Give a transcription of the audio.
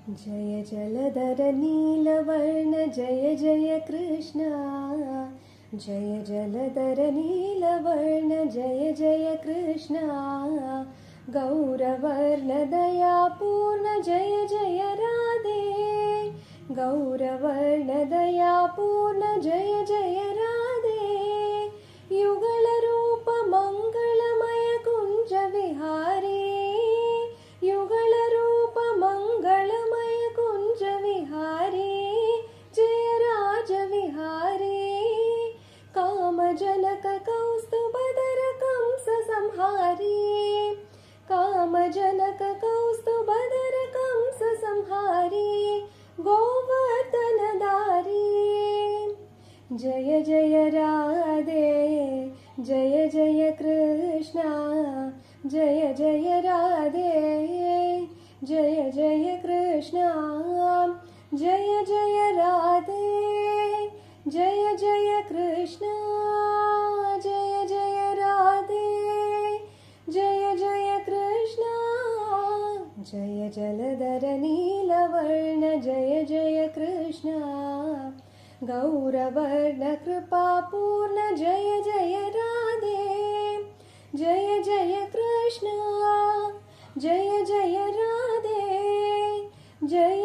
जय जलधर नीलवर्ण जय जय कृष्ण। जय जलधर नीलवर्ण जय जय कृष्ण। गौरवर्ण दयापूर्ण जय जय राधे। गौरवर्ण दयापूर्ण जय जय राधे। युगल रूप मंगलमय कुंज विहारी। युगल रूप मंगलमय कुंज विहारी। जय राज विहारी। काम जनक कौस्तुभधर कंस संहारी। काम जनक कौस्तुभधर कंस संहारी। गोवर्धन धारी। जय जय राधे जय जय कृष्ण। जय जय राधे जय जय कृष्ण। जय जय राधे जय जय कृष्ण। जय जय राधे जय जय कृष्ण। जय जलधर नीलवर्ण जय जय कृष्ण। गौरवर्ण कृपापूर्ण जय जय राधे। जय जय कृष्ण जय जय राधे जय